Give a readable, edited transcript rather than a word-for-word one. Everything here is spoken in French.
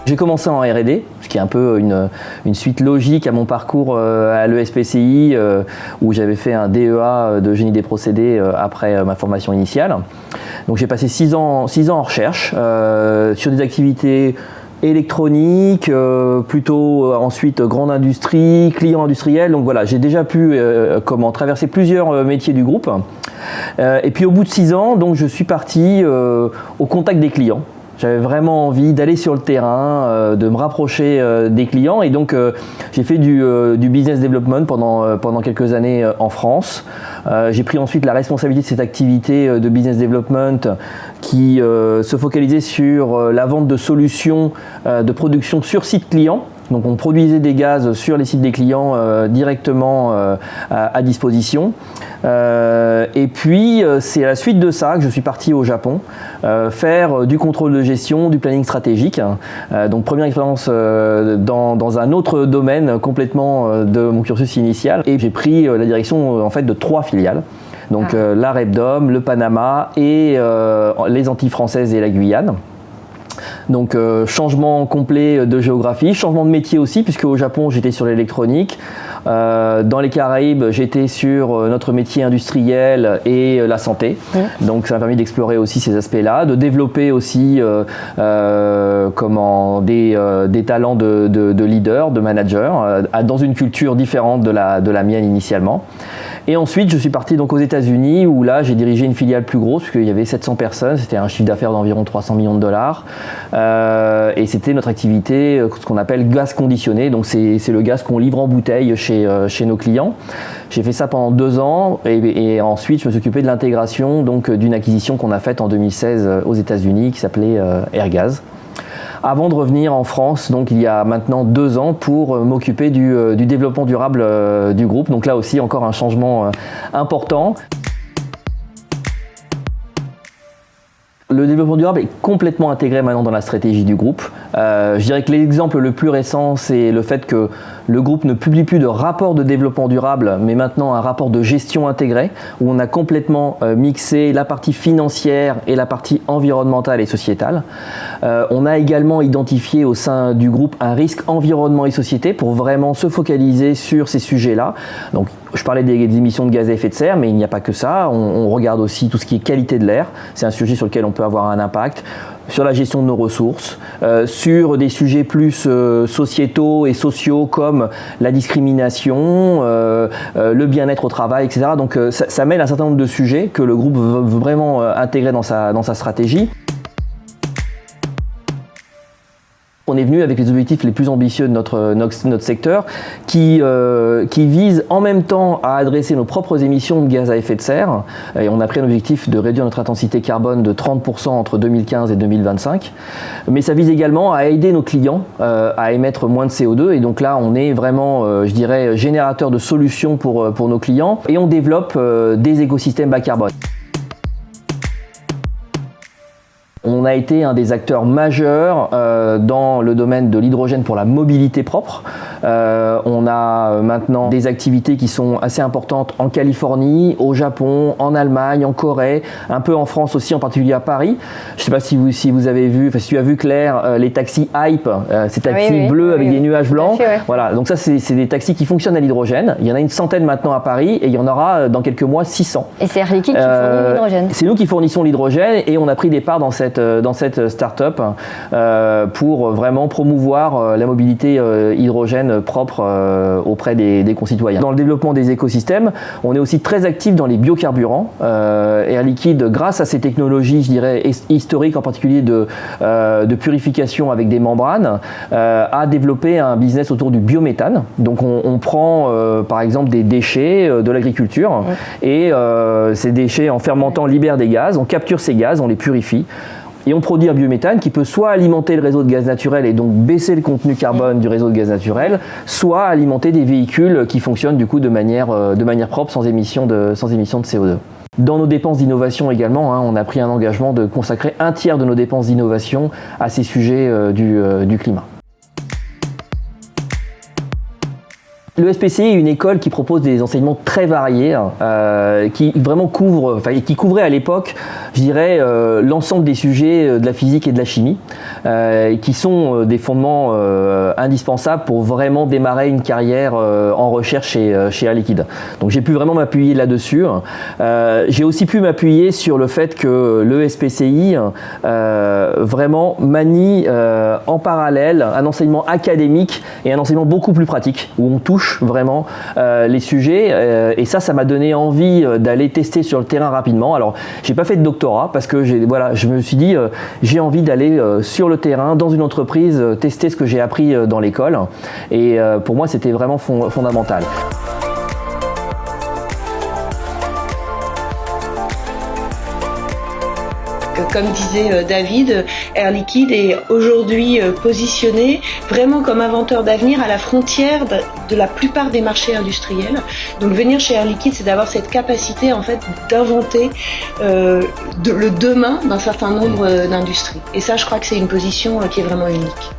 J'ai commencé en R&D, ce qui est un peu une suite logique à mon parcours à l'ESPCI, où j'avais fait un DEA de génie des procédés après ma formation initiale. Donc j'ai passé 6 ans en recherche sur des activités électroniques, plutôt ensuite grande industrie, client industriel. Donc voilà, j'ai déjà pu traverser plusieurs métiers du groupe. Et puis au bout de 6 ans, donc, je suis parti au contact des clients. J'avais vraiment envie d'aller sur le terrain, de me rapprocher des clients, et donc j'ai fait du business development pendant quelques années en France. J'ai pris ensuite la responsabilité de cette activité de business development qui se focalisait sur la vente de solutions de production sur site client. Donc on produisait des gaz sur les sites des clients directement à disposition. Et puis c'est à la suite de ça que je suis parti au Japon faire du contrôle de gestion, du planning stratégique. Donc première expérience dans un autre domaine complètement de mon cursus initial. Et j'ai pris la direction en fait de 3 filiales. Donc la REPDOM, le Panama et les Antilles françaises et la Guyane. Donc changement complet de géographie, changement de métier aussi, puisque au Japon j'étais sur l'électronique, dans les Caraïbes j'étais sur notre métier industriel et la santé. Donc ça m'a permis d'explorer aussi ces aspects-là, de développer aussi des talents de leader, de manager, dans une culture différente de la mienne initialement. Et ensuite, je suis parti donc aux États-Unis où là, j'ai dirigé une filiale plus grosse puisqu'il y avait 700 personnes. C'était un chiffre d'affaires d'environ 300 millions de dollars. Et c'était notre activité, ce qu'on appelle gaz conditionné. Donc, c'est le gaz qu'on livre en bouteille chez nos clients. J'ai fait ça pendant 2 ans et ensuite, je me suis occupé de l'intégration donc d'une acquisition qu'on a faite en 2016 aux États-Unis qui s'appelait Airgaz. Avant de revenir en France, donc il y a maintenant 2 ans, pour m'occuper du développement durable du groupe. Donc là aussi, encore un changement important. Le développement durable est complètement intégré maintenant dans la stratégie du groupe. Je dirais que l'exemple le plus récent, c'est le fait que le groupe ne publie plus de rapport de développement durable, mais maintenant un rapport de gestion intégré, où on a complètement mixé la partie financière et la partie environnementale et sociétale. On a également identifié au sein du groupe un risque environnement et société pour vraiment se focaliser sur ces sujets-là. Donc, je parlais des émissions de gaz à effet de serre, mais il n'y a pas que ça. On regarde aussi tout ce qui est qualité de l'air. C'est un sujet sur lequel on peut avoir un impact. Sur la gestion de nos ressources, sur des sujets plus sociétaux et sociaux comme la discrimination, le bien-être au travail, etc. Donc ça mène à un certain nombre de sujets que le groupe veut vraiment intégrer dans sa stratégie. On est venu avec les objectifs les plus ambitieux de notre secteur qui visent en même temps à adresser nos propres émissions de gaz à effet de serre. Et on a pris un objectif de réduire notre intensité carbone de 30% entre 2015 et 2025. Mais ça vise également à aider nos clients à émettre moins de CO2. Et donc là, on est vraiment, je dirais, générateur de solutions pour nos clients. Et on développe des écosystèmes bas carbone. On a été un des acteurs majeurs dans le domaine de l'hydrogène pour la mobilité propre. On a maintenant des activités qui sont assez importantes en Californie, au Japon, en Allemagne, en Corée, un peu en France aussi, en particulier à Paris. Je ne sais pas si vous avez vu, si tu as vu Claire, les taxis Hype, ces taxis bleus avec des nuages blancs. Fait, ouais. Voilà, donc ça c'est des taxis qui fonctionnent à l'hydrogène. Il y en a une centaine maintenant à Paris et il y en aura dans quelques mois 600. Et c'est Air Liquide qui fournit l'hydrogène. C'est nous qui fournissons l'hydrogène et on a pris des parts dans cette start-up pour vraiment promouvoir la mobilité hydrogène propre auprès des concitoyens. Dans le développement des écosystèmes, on est aussi très actif dans les biocarburants. Air Liquide, grâce à ces technologies, je dirais, historiques, en particulier de purification avec des membranes, a développé un business autour du biométhane. Donc on prend par exemple des déchets de l'agriculture et ces déchets en fermentant libèrent des gaz, on capture ces gaz, on les purifie. Et on produit un biométhane qui peut soit alimenter le réseau de gaz naturel et donc baisser le contenu carbone du réseau de gaz naturel, soit alimenter des véhicules qui fonctionnent du coup de manière propre, sans émission de CO2. Dans nos dépenses d'innovation également, on a pris un engagement de consacrer 1/3 de nos dépenses d'innovation à ces sujets du climat. Le SPCI est une école qui propose des enseignements très variés, qui vraiment qui couvrait à l'époque, je dirais, l'ensemble des sujets de la physique et de la chimie, qui sont des fondements indispensables pour vraiment démarrer une carrière en recherche chez Air Liquide. Donc j'ai pu vraiment m'appuyer là-dessus. J'ai aussi pu m'appuyer sur le fait que le SPCI vraiment manie en parallèle un enseignement académique et un enseignement beaucoup plus pratique, où on touche vraiment les sujets, et ça m'a donné envie d'aller tester sur le terrain rapidement. Alors j'ai pas fait de doctorat parce que je me suis dit j'ai envie d'aller sur le terrain dans une entreprise, tester ce que j'ai appris dans l'école, et pour moi c'était vraiment fondamental. Comme disait David, Air Liquide est aujourd'hui positionné vraiment comme inventeur d'avenir à la frontière de la plupart des marchés industriels. Donc venir chez Air Liquide, c'est d'avoir cette capacité en fait d'inventer le demain d'un certain nombre d'industries. Et ça, je crois que c'est une position qui est vraiment unique.